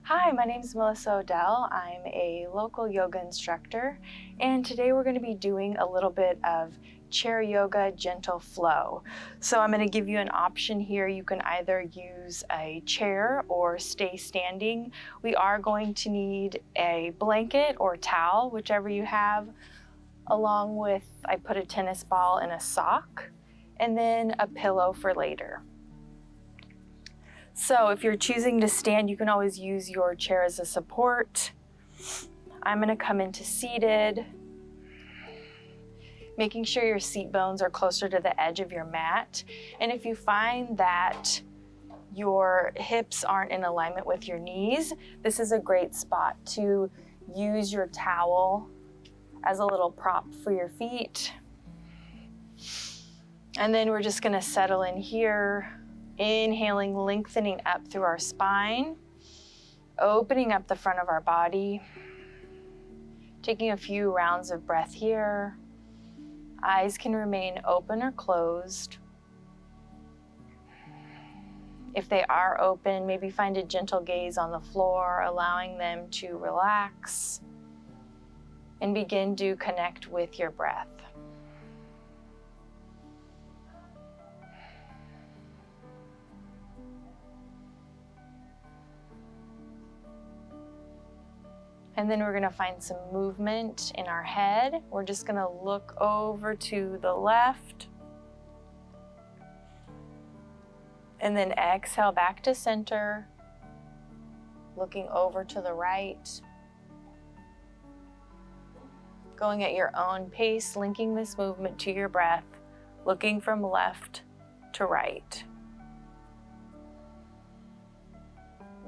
Hi, my name is Melissa Odell. I'm a local yoga instructor, and today we're going to be doing a little bit of chair yoga gentle flow. So I'm going to give you an option here. You can either use a chair or stay standing. We are going to need a blanket or towel, whichever you have, along with, I put a tennis ball and a sock, and then a pillow for later. So if you're choosing to stand, you can always use your chair as a support. I'm going to come into seated, making sure your seat bones are closer to the edge of your mat. And if you find that your hips aren't in alignment with your knees, this is a great spot to use your towel as a little prop for your feet. And then we're just going to settle in here. Inhaling, lengthening up through our spine, opening up the front of our body, taking a few rounds of breath here. Eyes can remain open or closed. If they are open, maybe find a gentle gaze on the floor, allowing them to relax and begin to connect with your breath. And then we're going to find some movement in our head. We're just going to look over to the left. And then exhale back to center, looking over to the right. Going at your own pace, linking this movement to your breath, looking from left to right.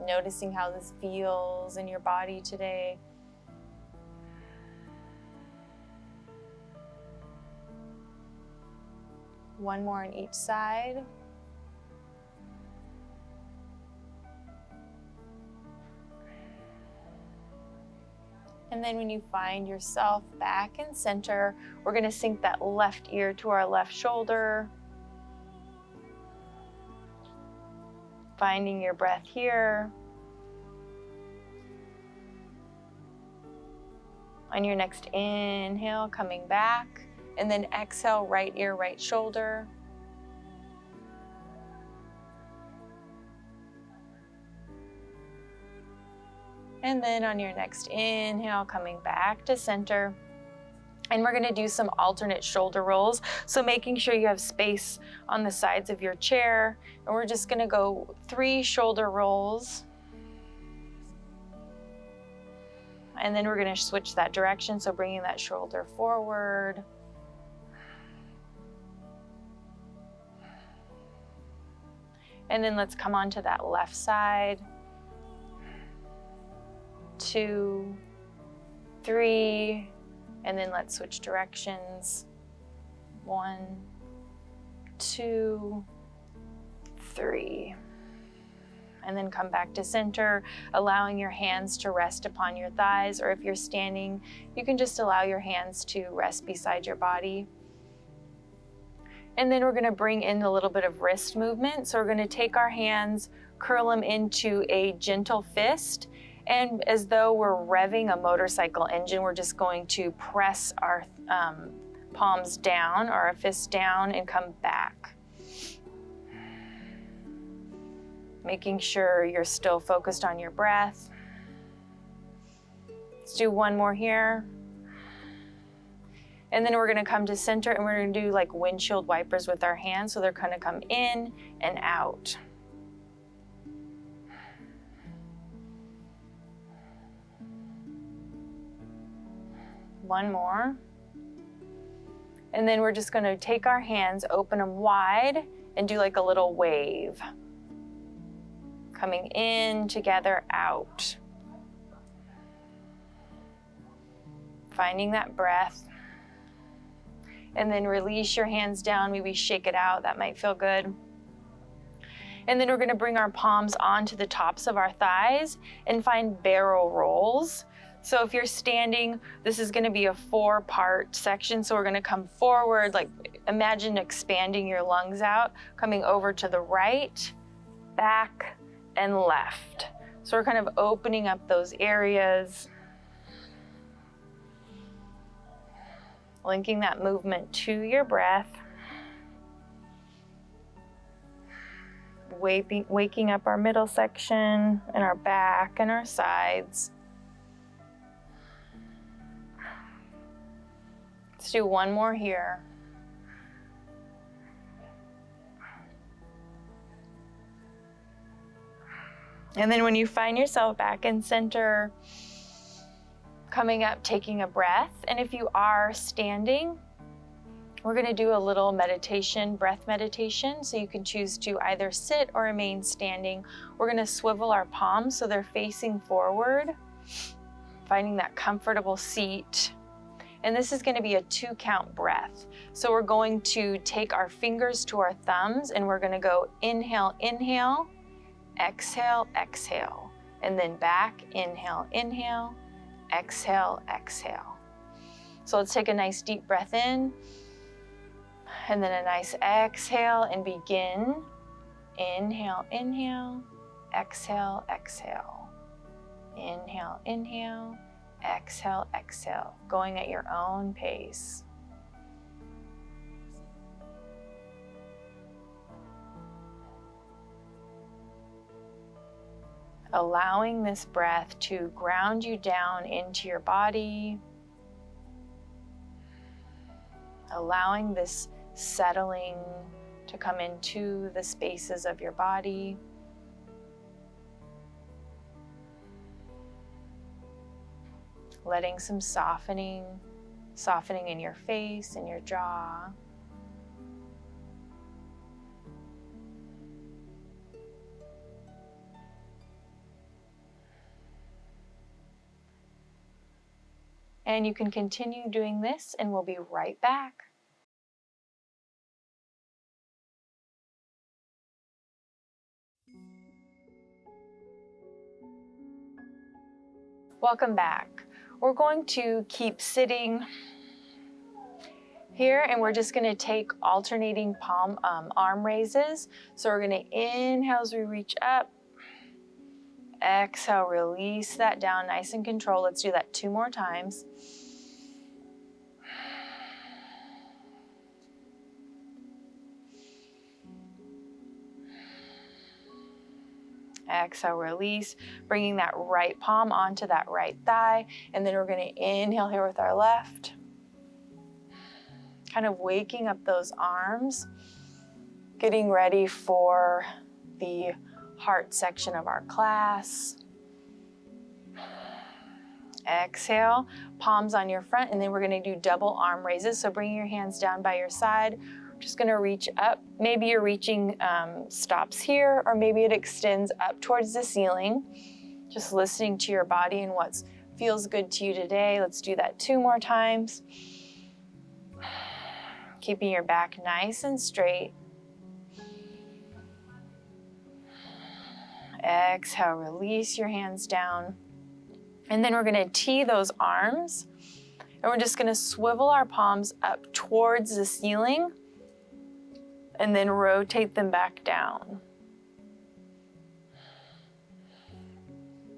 Noticing how this feels in your body today. One more on each side. And then when you find yourself back in center, we're going to sink that left ear to our left shoulder. Finding your breath here. On your next inhale, coming back, and then exhale, right ear, right shoulder. And then on your next inhale, coming back to center. And we're going to do some alternate shoulder rolls. So making sure you have space on the sides of your chair. And we're just going to go 3 shoulder rolls. And then we're going to switch that direction. So bringing that shoulder forward. And then let's come on to that left side. 2, 3. And then let's switch directions. 1, 2, 3. And then come back to center, allowing your hands to rest upon your thighs, or if you're standing, you can just allow your hands to rest beside your body. And then we're going to bring in a little bit of wrist movement. So we're going to take our hands, curl them into a gentle fist. And as though we're revving a motorcycle engine, we're just going to press our palms down or our fists down and come back. Making sure you're still focused on your breath. Let's do one more here. And then we're going to come to center and we're going to do like windshield wipers with our hands. So they're going to come in and out. One more. And then we're just going to take our hands, open them wide, and do like a little wave. Coming in, together, out. Finding that breath. And then release your hands down, maybe shake it out, that might feel good. And then we're going to bring our palms onto the tops of our thighs and find barrel rolls. So if you're standing, this is going to be a 4-part section. So we're going to come forward, like imagine expanding your lungs out, coming over to the right, back, and left. So we're kind of opening up those areas, linking that movement to your breath, waking up our middle section and our back and our sides. Let's do one more here. And then when you find yourself back in center, coming up, taking a breath. And if you are standing, we're going to do a little meditation, breath meditation. So you can choose to either sit or remain standing. We're going to swivel our palms so they're facing forward, finding that comfortable seat. And this is going to be a 2-count breath. So we're going to take our fingers to our thumbs and we're going to go inhale, inhale, exhale, exhale, and then back, inhale, inhale, exhale, exhale. So let's take a nice deep breath in, and then a nice exhale, and begin. Inhale, inhale, exhale, exhale. Inhale, inhale, exhale, exhale. Going at your own pace. Allowing this breath to ground you down into your body. Allowing this settling to come into the spaces of your body. Letting some softening in your face and your jaw. And you can continue doing this, and we'll be right back. Welcome back. We're going to keep sitting here, and we're just going to take alternating arm raises. So we're going to inhale as we reach up. Exhale, release that down nice and controlled. Let's do that 2 more times. Exhale, release, bringing that right palm onto that right thigh. And then we're going to inhale here with our left. Kind of waking up those arms, getting ready for the heart section of our class. Exhale, palms on your front, and then we're going to do double arm raises. So bringing your hands down by your side. We're just going to reach up. Maybe you're reaching stops here, or maybe it extends up towards the ceiling. Just listening to your body and what feels good to you today. Let's do that 2 more times. Keeping your back nice and straight. Exhale, release your hands down. And then we're going to tee those arms. And we're just going to swivel our palms up towards the ceiling. And then rotate them back down.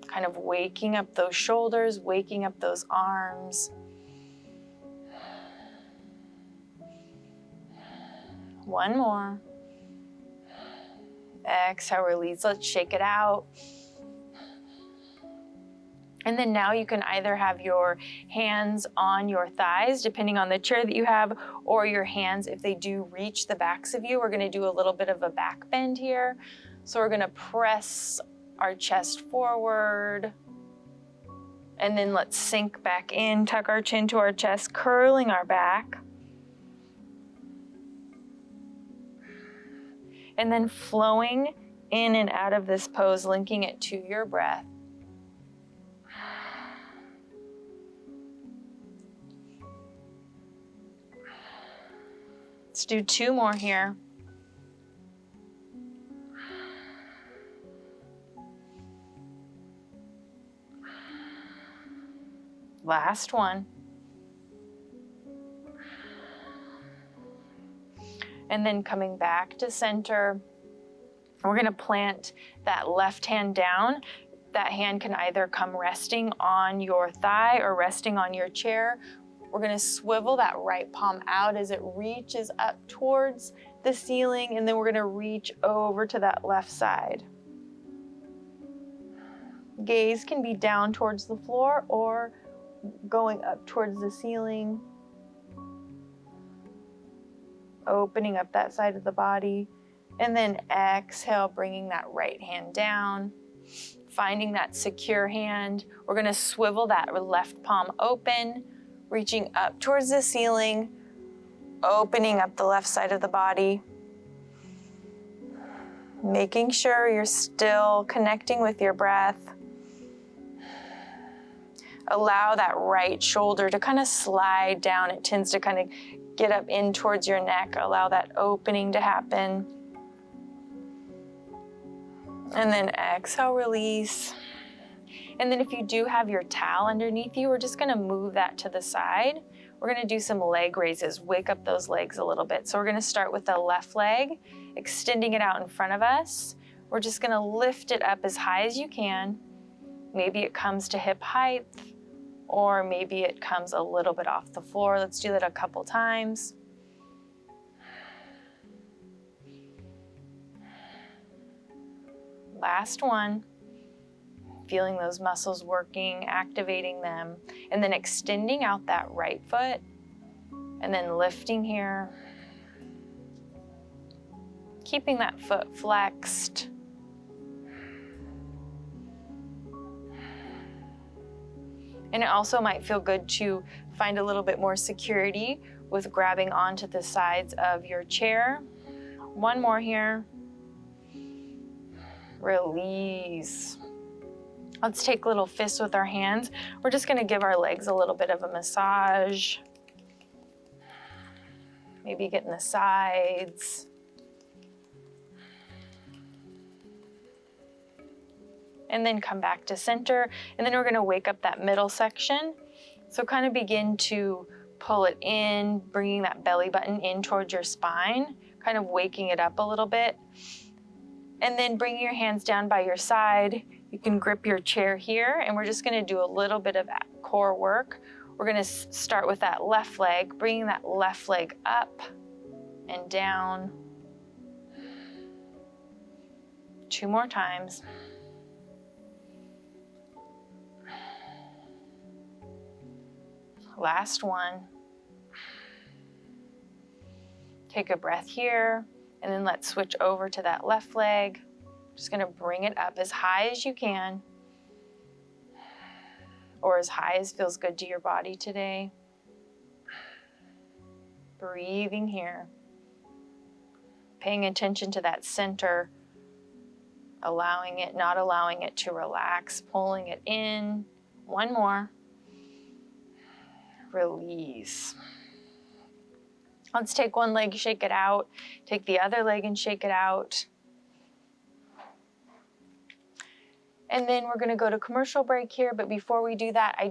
Kind of waking up those shoulders, waking up those arms. One more. Exhale, release. Let's shake it out. And then now you can either have your hands on your thighs, depending on the chair that you have, or your hands, if they do reach the backs of you. We're going to do a little bit of a back bend here. So we're going to press our chest forward. And then let's sink back in, tuck our chin to our chest, curling our back. And then flowing in and out of this pose, linking it to your breath. Let's do 2 more here. Last one. And then coming back to center, we're going to plant that left hand down. That hand can either come resting on your thigh or resting on your chair. We're gonna swivel that right palm out as it reaches up towards the ceiling, and then we're gonna reach over to that left side. Gaze can be down towards the floor or going up towards the ceiling. Opening up that side of the body. And then exhale, bringing that right hand down. Finding that secure hand. We're gonna swivel that left palm open, reaching up towards the ceiling, opening up the left side of the body. Making sure you're still connecting with your breath. Allow that right shoulder to kind of slide down. It tends to kind of get up in towards your neck. Allow that opening to happen. And then exhale, release. And then if you do have your towel underneath you, we're just gonna move that to the side. We're gonna do some leg raises, wake up those legs a little bit. So we're gonna start with the left leg, extending it out in front of us. We're just gonna lift it up as high as you can. Maybe it comes to hip height, or maybe it comes a little bit off the floor. Let's do that a couple times. Last one. Feeling those muscles working, activating them, and then extending out that right foot, and then lifting here. Keeping that foot flexed. And it also might feel good to find a little bit more security with grabbing onto the sides of your chair. One more here. Release. Let's take little fists with our hands. We're just gonna give our legs a little bit of a massage. Maybe get in the sides. And then come back to center. And then we're gonna wake up that middle section. So kind of begin to pull it in, bringing that belly button in towards your spine, kind of waking it up a little bit. And then bringing your hands down by your side. You can grip your chair here, and we're just gonna do a little bit of core work. We're gonna start with that left leg, bringing that left leg up and down. 2 more times. Last one. Take a breath here, and then let's switch over to that left leg. Just gonna bring it up as high as you can, or as high as feels good to your body today. Breathing here. Paying attention to that center, allowing it, not allowing it to relax, pulling it in. One more. Release. Let's take one leg, shake it out. Take the other leg and shake it out. And then we're gonna go to commercial break here, but before we do that,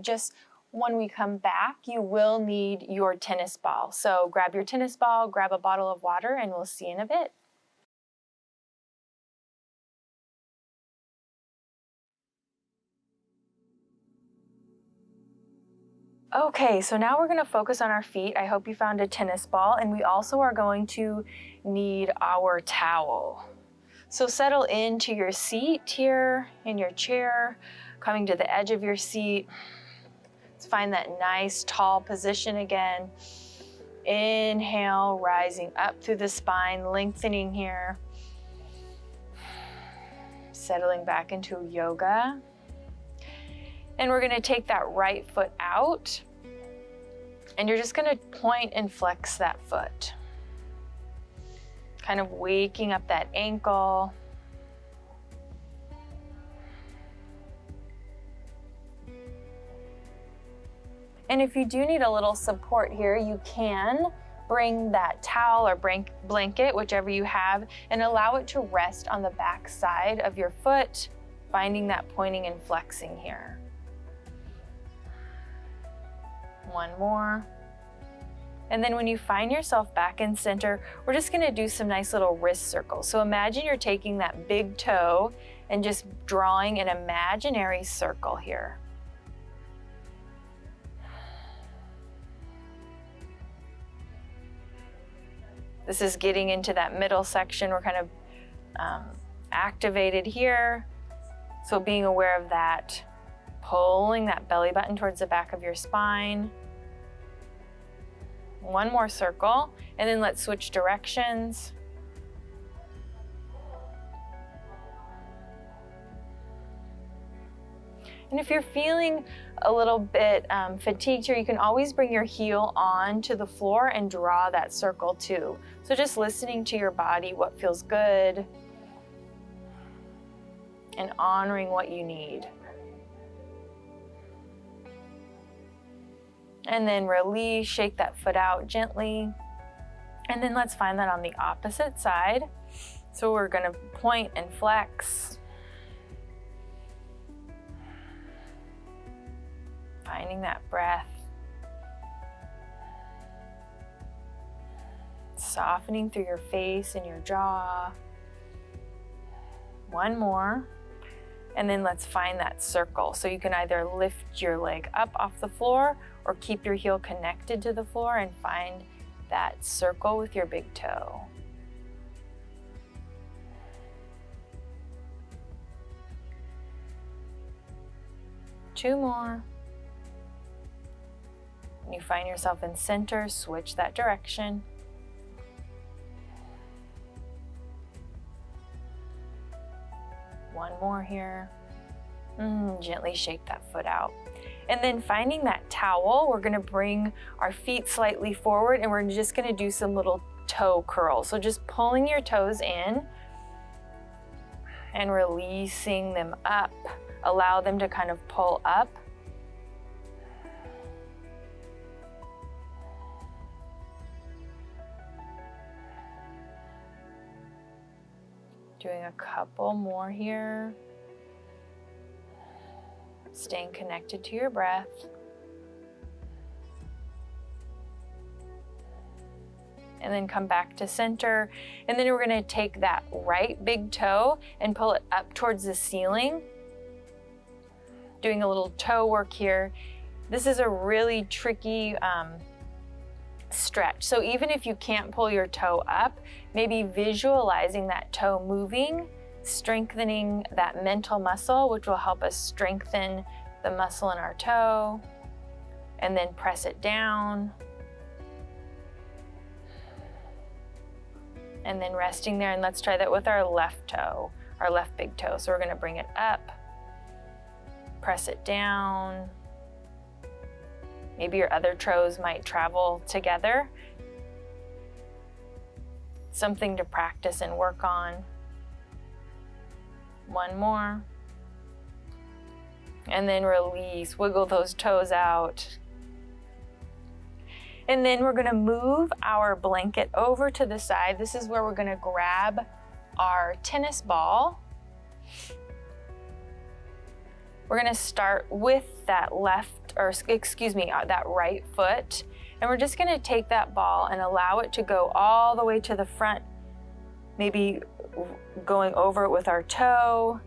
when we come back, you will need your tennis ball. So grab your tennis ball, grab a bottle of water, and we'll see you in a bit. Okay, so now we're gonna focus on our feet. I hope you found a tennis ball, and we also are going to need our towel. So settle into your seat here in your chair, coming to the edge of your seat. Let's find that nice tall position again. Inhale, rising up through the spine, lengthening here. Settling back into yoga. And we're gonna take that right foot out, and you're just gonna point and flex that foot. Kind of waking up that ankle. And if you do need a little support here, you can bring that towel or blanket, whichever you have, and allow it to rest on the back side of your foot, finding that pointing and flexing here. One more. And then when you find yourself back in center, we're just gonna do some nice little wrist circles. So imagine you're taking that big toe and just drawing an imaginary circle here. This is getting into that middle section. We're kind of activated here. So being aware of that, pulling that belly button towards the back of your spine. One more circle, and then let's switch directions. And if you're feeling a little bit fatigued here, you can always bring your heel onto the floor and draw that circle too. So just listening to your body, what feels good, and honoring what you need. And then release, shake that foot out gently. And then let's find that on the opposite side. So we're gonna point and flex. Finding that breath. Softening through your face and your jaw. One more. And then let's find that circle. So you can either lift your leg up off the floor or keep your heel connected to the floor and find that circle with your big toe. Two more. When you find yourself in center, switch that direction. One more here. Gently shake that foot out. And then finding that towel, we're gonna bring our feet slightly forward and we're just gonna do some little toe curls. So just pulling your toes in and releasing them up. Allow them to kind of pull up. Doing a couple more here. Staying connected to your breath. And then come back to center. And then we're gonna take that right big toe and pull it up towards the ceiling. Doing a little toe work here. This is a really tricky stretch. So even if you can't pull your toe up, maybe visualizing that toe moving, strengthening that mental muscle, which will help us strengthen the muscle in our toe, and then press it down. And then resting there, and let's try that with our left toe, our left big toe. So we're gonna bring it up, press it down. Maybe your other toes might travel together. Something to practice and work on. One more. And then release, wiggle those toes out. And then we're gonna move our blanket over to the side. This is where we're gonna grab our tennis ball. We're gonna start with that that right foot. And we're just gonna take that ball and allow it to go all the way to the front, maybe going over it with our toe,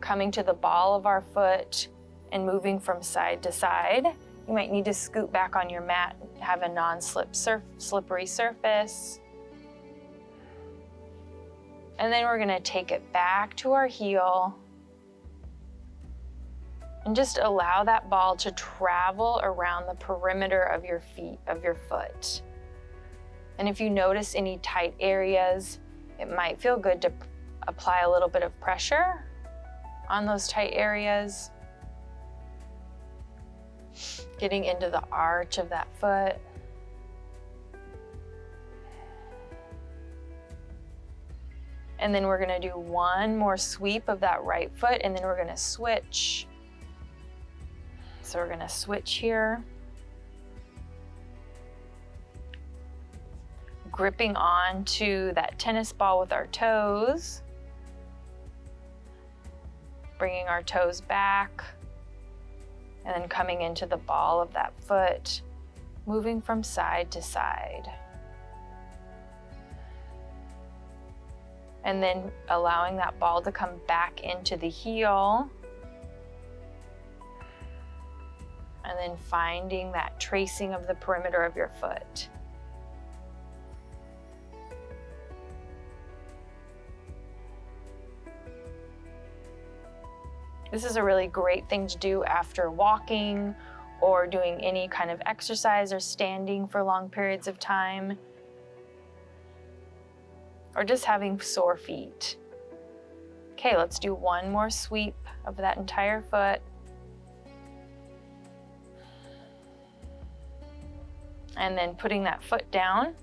coming to the ball of our foot and moving from side to side. You might need to scoot back on your mat, have a non-slippery surface. And then we're gonna take it back to our heel and just allow that ball to travel around the perimeter of your feet, of your foot. And if you notice any tight areas, it might feel good to apply a little bit of pressure on those tight areas. Getting into the arch of that foot. And then we're gonna do one more sweep of that right foot, and then we're gonna switch. So we're gonna switch here. Gripping on to that tennis ball with our toes. Bringing our toes back. And then coming into the ball of that foot. moving from side to side. And then allowing that ball to come back into the heel. And then finding that tracing of the perimeter of your foot. This is a really great thing to do after walking or doing any kind of exercise or standing for long periods of time, or just having sore feet. Okay, let's do one more sweep of that entire foot. And then putting that foot down,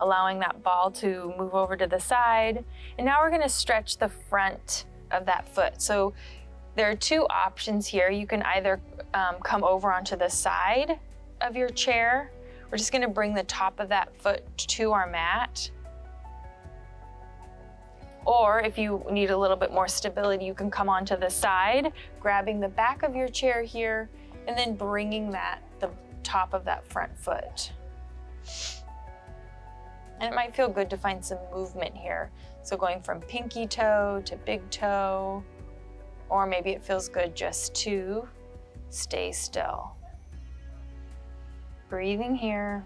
allowing that ball to move over to the side. And now we're gonna stretch the front of that foot. So there are two options here. You can either come over onto the side of your chair. We're just gonna bring the top of that foot to our mat. Or if you need a little bit more stability, you can come onto the side, grabbing the back of your chair here, and then bringing the top of that front foot. And it might feel good to find some movement here. So going from pinky toe to big toe, or maybe it feels good just to stay still. Breathing here.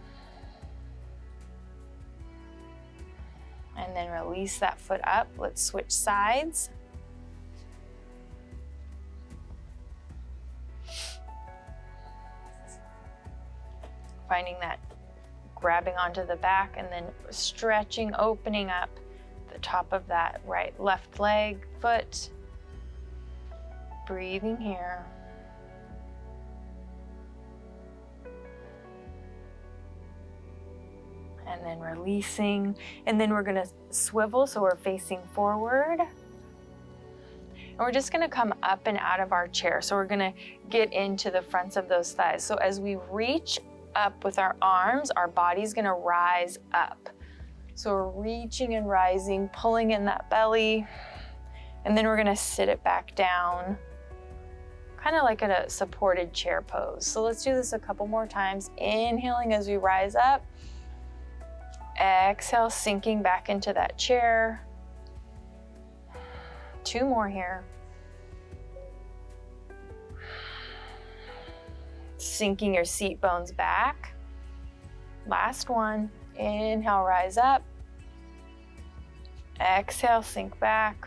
And then release that foot up. Let's switch sides. Finding that grabbing onto the back and then stretching, opening up the top of that left leg, foot. Breathing here. And then releasing. And then we're gonna swivel so we're facing forward. And we're just gonna come up and out of our chair. So we're gonna get into the fronts of those thighs. So as we reach up with our arms, our body's gonna rise up. So we're reaching and rising, pulling in that belly, and then we're gonna sit it back down, kind of like in a supported chair pose. So let's do this a couple more times. Inhaling as we rise up. Exhale, sinking back into that chair. 2 more here. Sinking your seat bones back. Last one. Inhale, rise up. Exhale, sink back.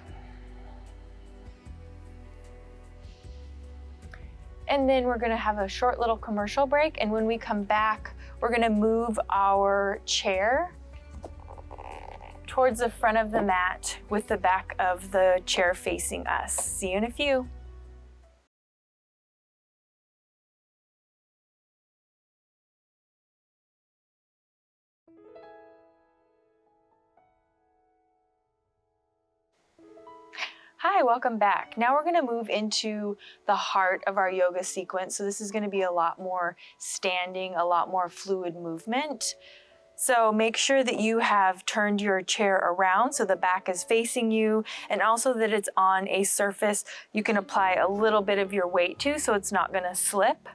And then we're gonna have a short little commercial break. And when we come back, we're gonna move our chair towards the front of the mat with the back of the chair facing us. See you in a few. Hi, welcome back. Now we're gonna move into the heart of our yoga sequence. So this is gonna be a lot more standing, a lot more fluid movement. So make sure that you have turned your chair around so the back is facing you, and also that it's on a surface you can apply a little bit of your weight to so it's not gonna slip.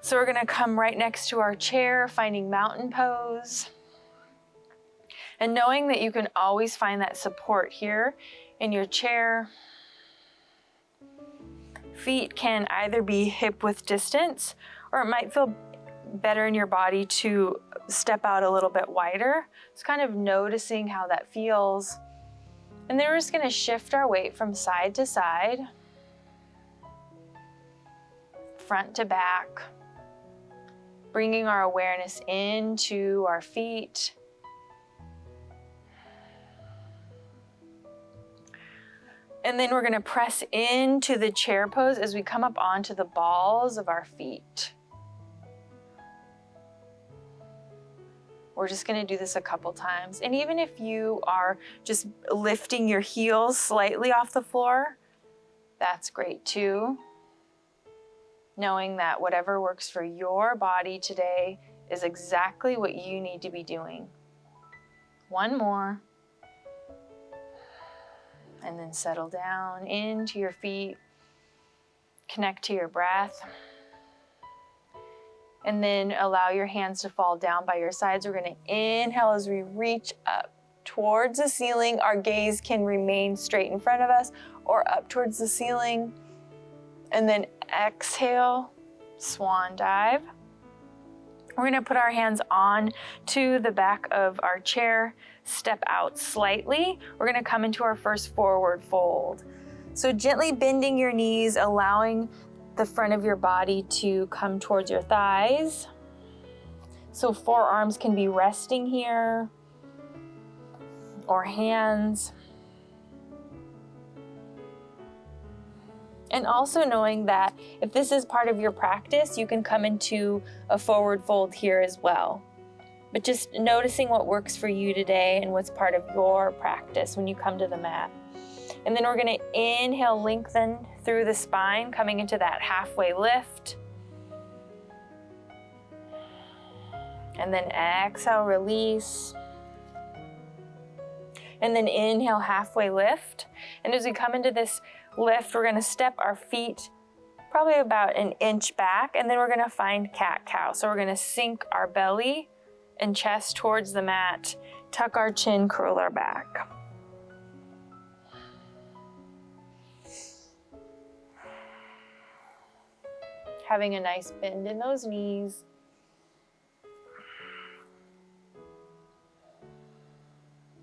So we're gonna come right next to our chair, finding mountain pose. And knowing that you can always find that support here in your chair. Feet can either be hip width distance, or it might feel better in your body to step out a little bit wider. It's kind of noticing how that feels. And then we're just gonna shift our weight from side to side, front to back, bringing our awareness into our feet. And then we're gonna press into the chair pose as we come up onto the balls of our feet. We're just gonna do this a couple times. And even if you are just lifting your heels slightly off the floor, that's great too. Knowing that whatever works for your body today is exactly what you need to be doing. One more. And then settle down into your feet. Connect to your breath. And then allow your hands to fall down by your sides. We're gonna inhale as we reach up towards the ceiling. Our gaze can remain straight in front of us or up towards the ceiling. And then exhale, swan dive. We're gonna put our hands on to the back of our chair, step out slightly. We're gonna come into our first forward fold. So gently bending your knees, allowing the front of your body to come towards your thighs. So forearms can be resting here, or hands. And also knowing that if this is part of your practice, you can come into a forward fold here as well. But just noticing what works for you today and what's part of your practice when you come to the mat. And then we're gonna inhale, lengthen through the spine, coming into that halfway lift. And then exhale, release. And then inhale, halfway lift. And as we come into this lift, we're gonna step our feet probably about an inch back, and then we're gonna find cat-cow. So we're gonna sink our belly and chest towards the mat, tuck our chin, curl our back. Having a nice bend in those knees.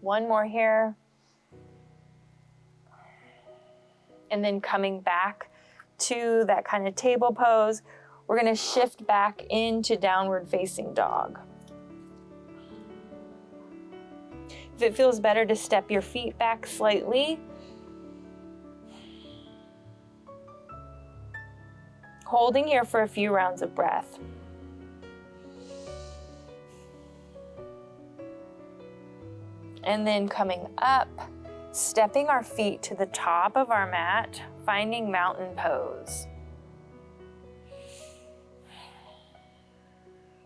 One more here. And then coming back to that kind of table pose, we're gonna shift back into downward facing dog. If it feels better to step your feet back slightly, holding here for a few rounds of breath. And then coming up, stepping our feet to the top of our mat, finding mountain pose.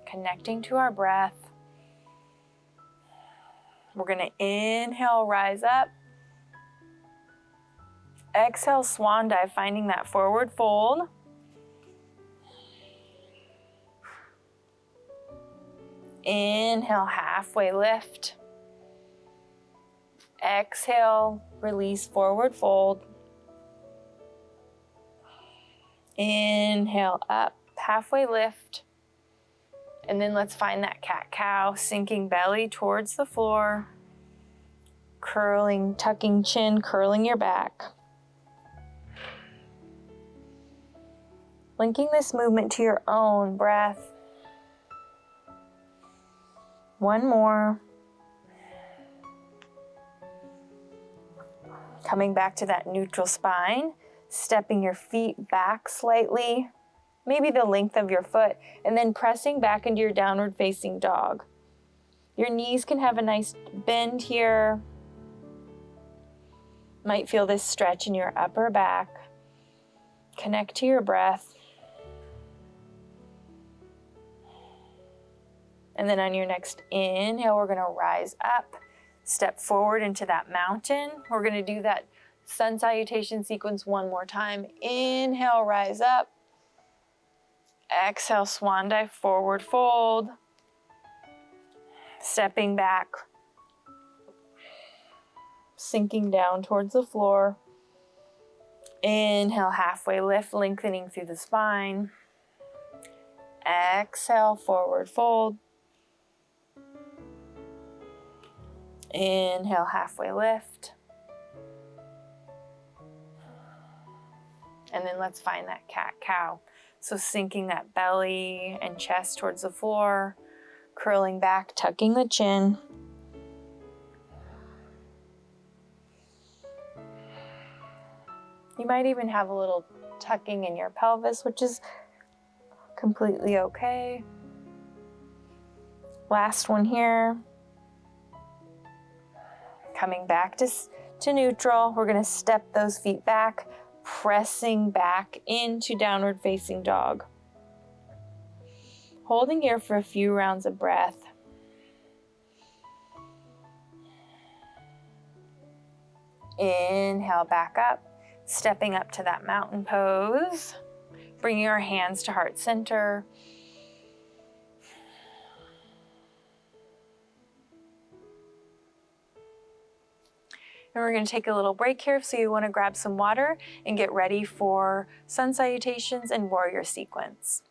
Connecting to our breath. We're gonna inhale, rise up. Exhale, swan dive, finding that forward fold. Inhale, halfway lift. Exhale, release, forward fold. Inhale, up, halfway lift. And then let's find that cat-cow, sinking belly towards the floor. Curling, tucking chin, curling your back. Linking this movement to your own breath. One more. Coming back to that neutral spine, stepping your feet back slightly, maybe the length of your foot, and then pressing back into your downward facing dog. Your knees can have a nice bend here. Might feel this stretch in your upper back. Connect to your breath. And then on your next inhale, we're gonna rise up, step forward into that mountain. We're gonna do that sun salutation sequence one more time. Inhale, rise up. Exhale, swan dive, forward fold. Stepping back. Sinking down towards the floor. Inhale, halfway lift, lengthening through the spine. Exhale, forward fold. Inhale, halfway lift. And then let's find that cat-cow. So sinking that belly and chest towards the floor, curling back, tucking the chin. You might even have a little tucking in your pelvis, which is completely okay. Last one here. Coming back to neutral, we're gonna step those feet back, pressing back into downward facing dog. Holding here for a few rounds of breath. Inhale, back up, stepping up to that mountain pose, bringing our hands to heart center. And we're going to take a little break here, so you want to grab some water and get ready for sun salutations and warrior sequence.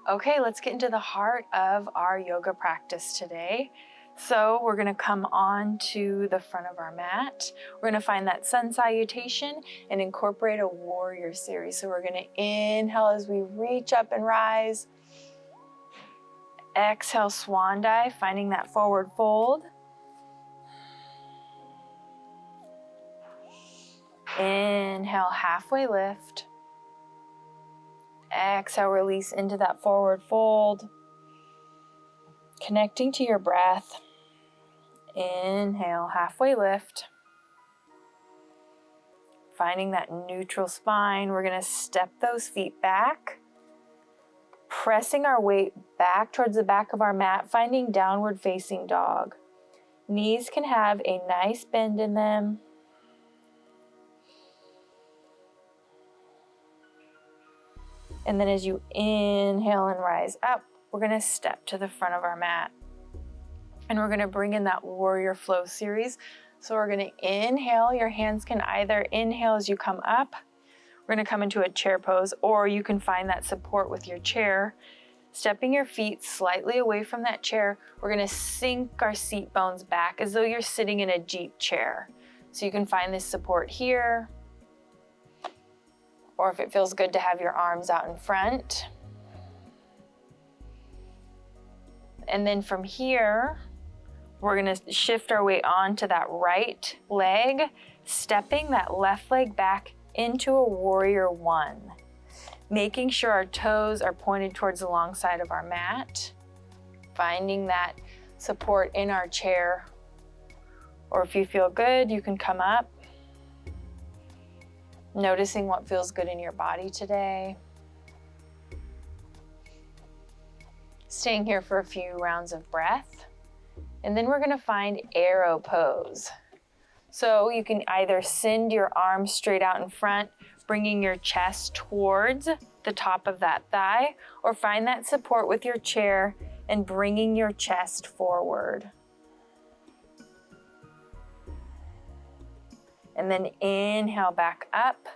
Okay, let's get into the heart of our yoga practice today. So we're going to come on to the front of our mat. We're going to find that sun salutation and incorporate a warrior series. So we're going to inhale as we reach up and rise. Exhale, swan dive, finding that forward fold. Inhale, halfway lift. Exhale, release into that forward fold. Connecting to your breath. Inhale, halfway lift. Finding that neutral spine, we're going to step those feet back. Pressing our weight back towards the back of our mat, finding downward facing dog. Knees can have a nice bend in them. And then as you inhale and rise up, we're going to step to the front of our mat. And we're going to bring in that warrior flow series. So we're going to inhale. Your hands can either inhale as you come up. We're going to come into a chair pose, or you can find that support with your chair. Stepping your feet slightly away from that chair, we're going to sink our seat bones back as though you're sitting in a Jeep chair. So you can find this support here. Or if it feels good to have your arms out in front. And then from here, we're going to shift our weight onto that right leg, stepping that left leg back into a warrior one. Making sure our toes are pointed towards the long side of our mat. Finding that support in our chair. Or if you feel good, you can come up. Noticing what feels good in your body today. Staying here for a few rounds of breath. And then we're going to find arrow pose. So you can either send your arms straight out in front, bringing your chest towards the top of that thigh, or find that support with your chair and bringing your chest forward. And then inhale back up.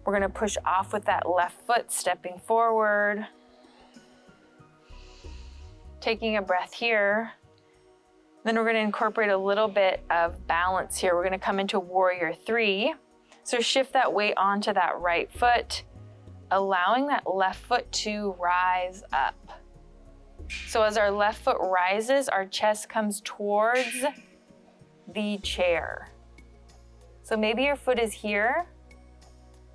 We're going to push off with that left foot, stepping forward. Taking a breath here. Then we're going to incorporate a little bit of balance here. We're going to come into warrior three. So shift that weight onto that right foot, allowing that left foot to rise up. So as our left foot rises, our chest comes towards the chair. So maybe your foot is here,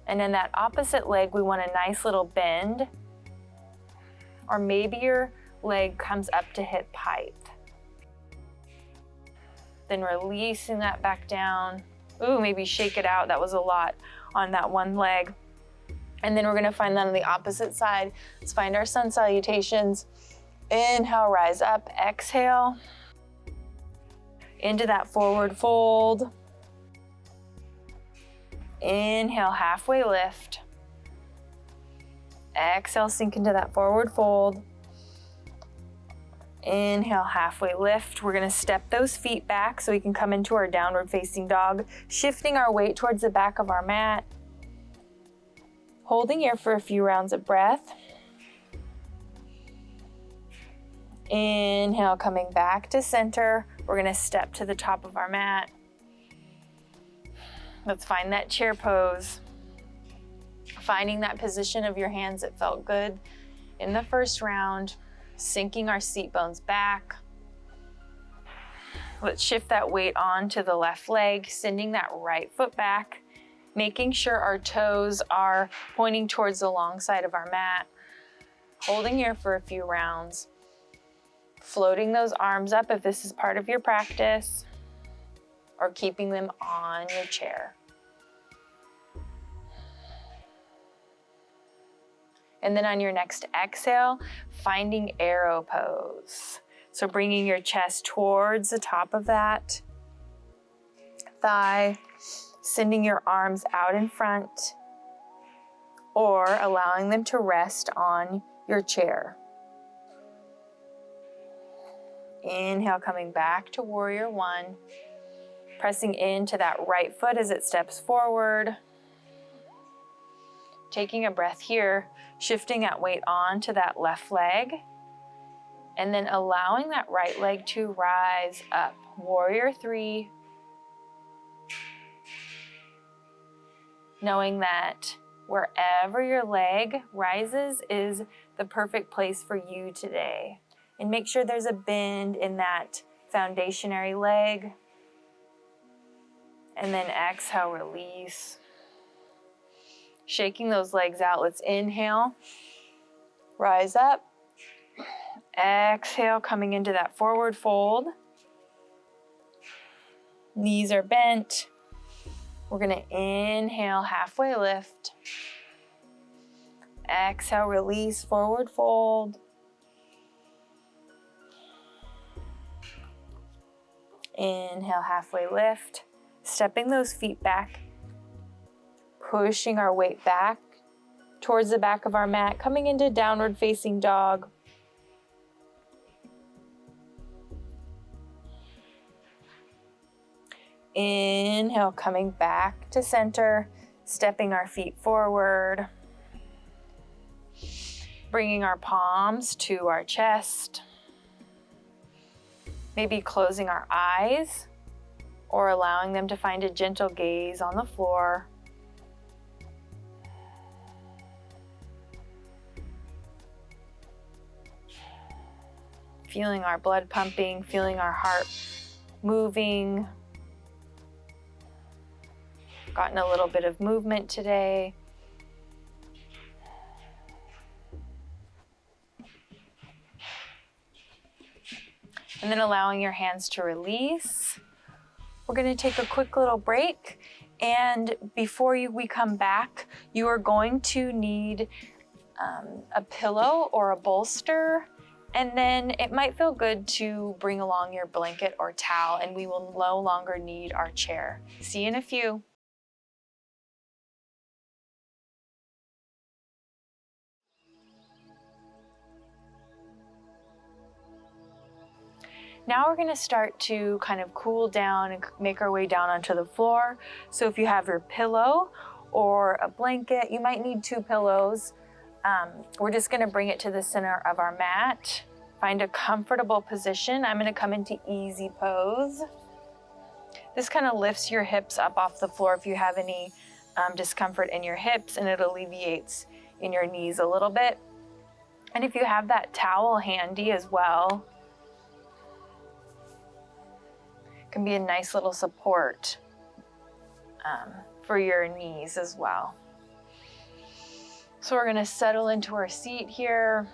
and in that opposite leg, we want a nice little bend. Or maybe your leg comes up to hip height. Then releasing that back down. Ooh, maybe shake it out. That was a lot on that one leg. And then we're gonna find that on the opposite side. Let's find our sun salutations. Inhale, rise up, exhale. Into that forward fold. Inhale, halfway lift. Exhale, sink into that forward fold. Inhale, halfway lift. We're gonna step those feet back so we can come into our downward facing dog, shifting our weight towards the back of our mat. Holding here for a few rounds of breath. Inhale, coming back to center. We're gonna step to the top of our mat. Let's find that chair pose. Finding that position of your hands that felt good in the first round. Sinking our seat bones back. Let's shift that weight onto the left leg, sending that right foot back, making sure our toes are pointing towards the long side of our mat. Holding here for a few rounds. Floating those arms up if this is part of your practice, or keeping them on your chair. And then on your next exhale, finding arrow pose. So bringing your chest towards the top of that thigh, sending your arms out in front, or allowing them to rest on your chair. Inhale, coming back to warrior one. Pressing into that right foot as it steps forward. Taking a breath here, shifting that weight onto that left leg. And then allowing that right leg to rise up. Warrior three. Knowing that wherever your leg rises is the perfect place for you today. And make sure there's a bend in that foundationary leg. And then exhale, release. Shaking those legs out. Let's inhale, rise up. Exhale, coming into that forward fold. Knees are bent. We're gonna inhale, halfway lift. Exhale, release, forward fold. Inhale, halfway lift. Stepping those feet back. Pushing our weight back towards the back of our mat, coming into downward facing dog. Inhale, coming back to center, stepping our feet forward. Bringing our palms to our chest. Maybe closing our eyes or allowing them to find a gentle gaze on the floor. Feeling our blood pumping, feeling our heart moving. Gotten a little bit of movement today. And then allowing your hands to release. We're going to take a quick little break. And before we come back, you are going to need a pillow or a bolster. And then it might feel good to bring along your blanket or towel, and we will no longer need our chair. See you in a few. Now we're going to start to kind of cool down and make our way down onto the floor. So if you have your pillow or a blanket, you might need 2 pillows. We're just going to bring it to the center of our mat. Find a comfortable position. I'm going to come into easy pose. This kind of lifts your hips up off the floor if you have any discomfort in your hips, and it alleviates in your knees a little bit. And if you have that towel handy as well, it can be a nice little support for your knees as well. So we're going to settle into our seat here.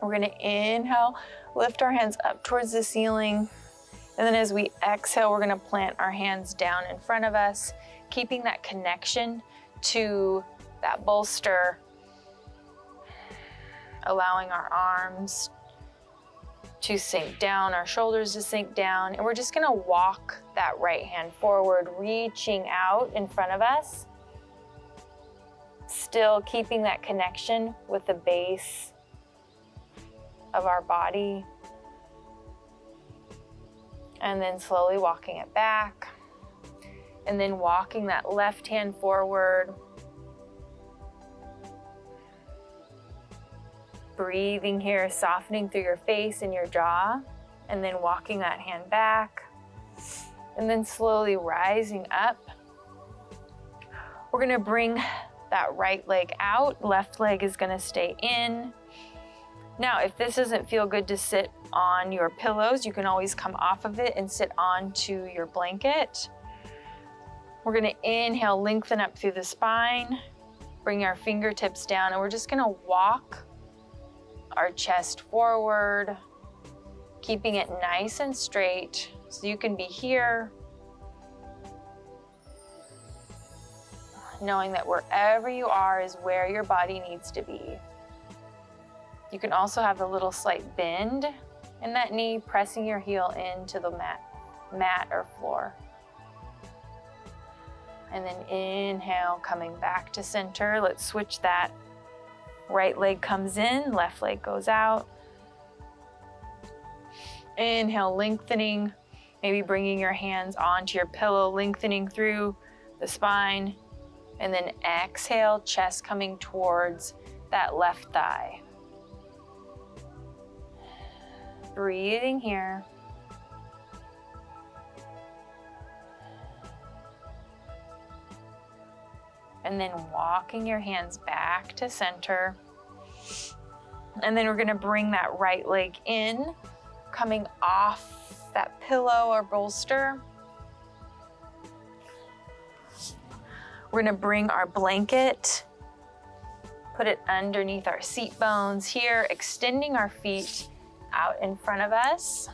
We're going to inhale, lift our hands up towards the ceiling. And then as we exhale, we're going to plant our hands down in front of us, keeping that connection to that bolster, allowing our arms to sink down, our shoulders to sink down. And we're just going to walk that right hand forward, reaching out in front of us. Still keeping that connection with the base of our body. And then slowly walking it back. And then walking that left hand forward. Breathing here, softening through your face and your jaw. And then walking that hand back. And then slowly rising up. We're going to bring that right leg out. Left leg is going to stay in. Now, if this doesn't feel good to sit on your pillows, you can always come off of it and sit onto your blanket. We're going to inhale, lengthen up through the spine, bring our fingertips down, and we're just going to walk our chest forward, keeping it nice and straight. So you can be here, knowing that wherever you are is where your body needs to be. You can also have a little slight bend in that knee, pressing your heel into the mat or floor. And then inhale, coming back to center. Let's switch that. Right leg comes in, left leg goes out. Inhale, lengthening, maybe bringing your hands onto your pillow, lengthening through the spine. And then exhale, chest coming towards that left thigh. Breathing here. And then walking your hands back to center. And then we're gonna bring that right leg in, coming off that pillow or bolster. We're gonna bring our blanket, put it underneath our seat bones here, extending our feet out in front of us.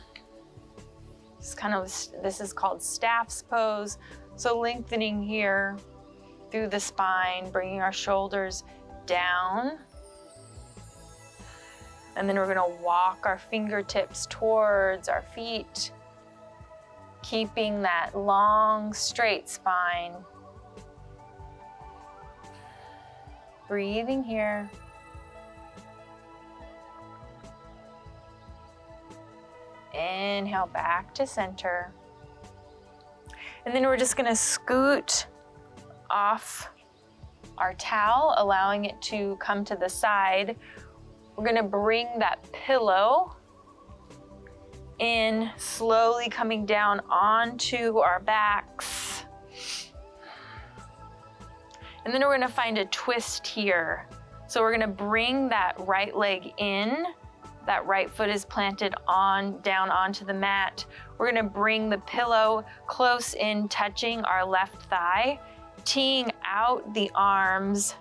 This is called staff's pose. So lengthening here through the spine, bringing our shoulders down. And then we're gonna walk our fingertips towards our feet, keeping that long, straight spine. Breathing here. Inhale back to center. And then we're just gonna scoot off our towel, allowing it to come to the side. We're gonna bring that pillow in, slowly coming down onto our backs. And then we're gonna find a twist here. So we're gonna bring that right leg in. That right foot is planted down onto the mat. We're gonna bring the pillow close in, touching our left thigh, teeing out the arms,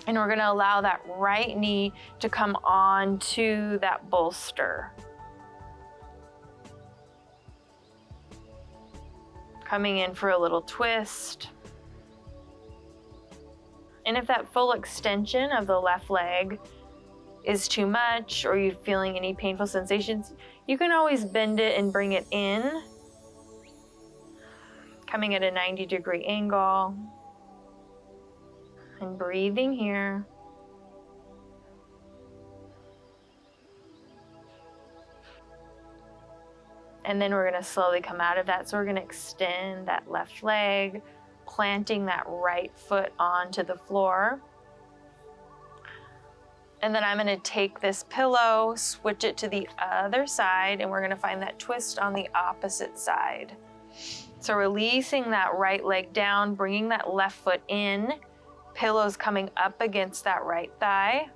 and we're gonna allow that right knee to come onto that bolster. Coming in for a little twist. And if that full extension of the left leg is too much, or you're feeling any painful sensations, you can always bend it and bring it in, coming at a 90-degree angle, and breathing here. And then we're gonna slowly come out of that. So we're gonna extend that left leg, planting that right foot onto the floor. And then I'm gonna take this pillow, switch it to the other side, and we're gonna find that twist on the opposite side. So releasing that right leg down, bringing that left foot in, pillows coming up against that right thigh,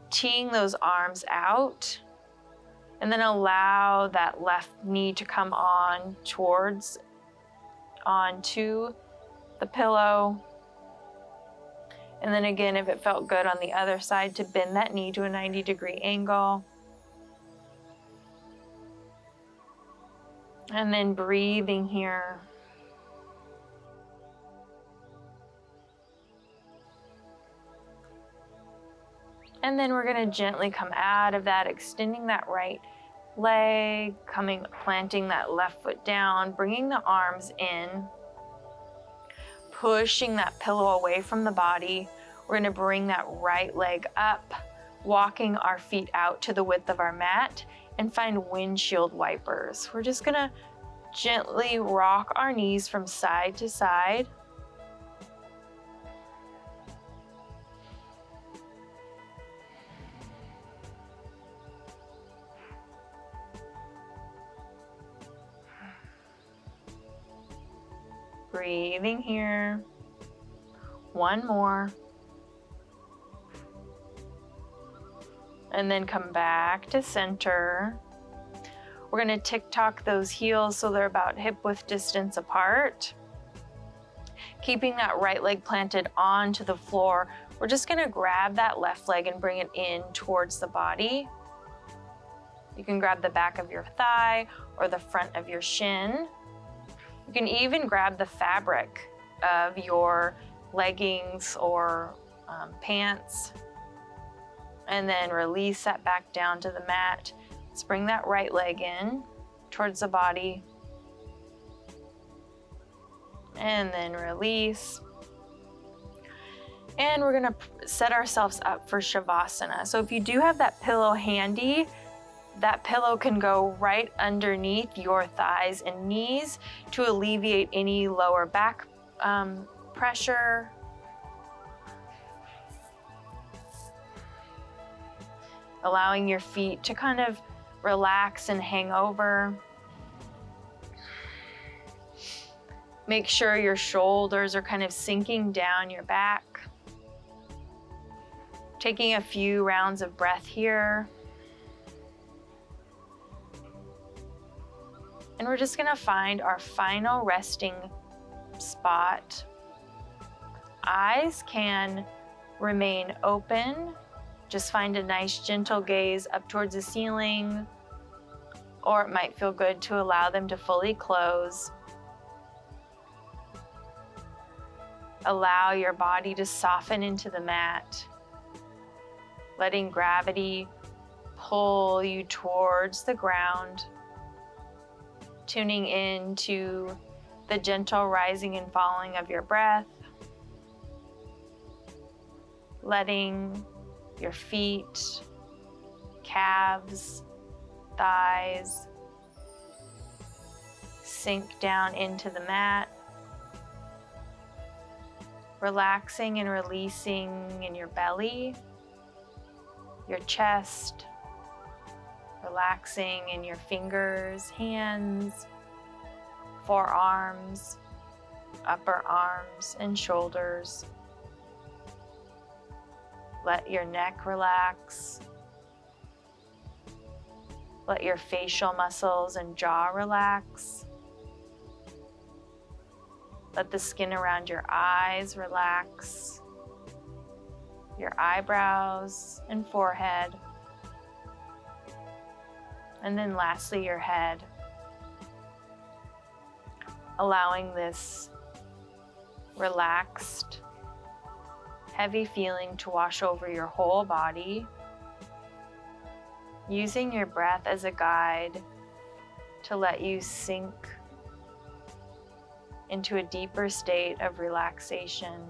teeing those arms out, and then allow that left knee to come onto the pillow. And then again, if it felt good on the other side, to bend that knee to a 90-degree angle. And then breathing here. And then we're gonna gently come out of that, extending that right leg, planting that left foot down, bringing the arms in, pushing that pillow away from the body. We're gonna bring that right leg up, walking our feet out to the width of our mat, and find windshield wipers. We're just gonna gently rock our knees from side to side. Breathing here. One more. And then come back to center. We're gonna tick-tock those heels so they're about hip-width distance apart. Keeping that right leg planted onto the floor, we're just gonna grab that left leg and bring it in towards the body. You can grab the back of your thigh or the front of your shin. You can even grab the fabric of your leggings or pants, and then release that back down to the mat. Let's bring that right leg in towards the body, And then release. And we're gonna set ourselves up for Shavasana. So if you do have that pillow handy, that pillow can go right underneath your thighs and knees to alleviate any lower back pressure. Allowing your feet to kind of relax and hang over. Make sure your shoulders are kind of sinking down your back. Taking a few rounds of breath here. And we're just gonna find our final resting spot. Eyes can remain open. Just find a nice gentle gaze up towards the ceiling, or it might feel good to allow them to fully close. Allow your body to soften into the mat, letting gravity pull you towards the ground, tuning into the gentle rising and falling of your breath, letting your feet, calves, thighs sink down into the mat, relaxing and releasing in your belly, your chest, relaxing in your fingers, hands, forearms, upper arms, and shoulders. Let your neck relax. Let your facial muscles and jaw relax. Let the skin around your eyes relax. Your eyebrows and forehead. And then lastly, your head. Allowing this relaxed, heavy feeling to wash over your whole body. Using your breath as a guide to let you sink into a deeper state of relaxation.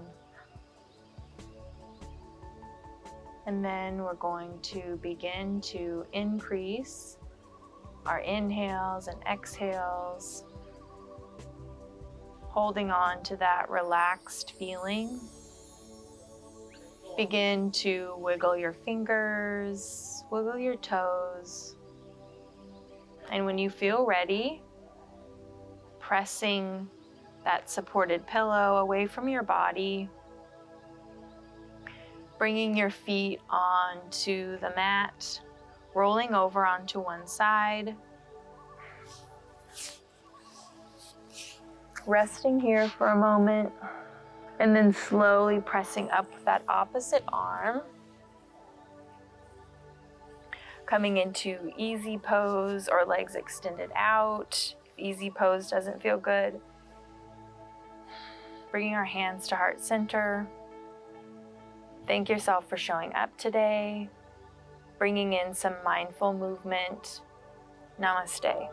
And then we're going to begin to increase our inhales and exhales, holding on to that relaxed feeling. Begin to wiggle your fingers, wiggle your toes. And when you feel ready, pressing that supported pillow away from your body, bringing your feet onto the mat, rolling over onto one side. Resting here for a moment, and then slowly pressing up that opposite arm. Coming into easy pose or legs extended out. If easy pose doesn't feel good, bringing our hands to heart center. Thank yourself for showing up today, bringing in some mindful movement. Namaste.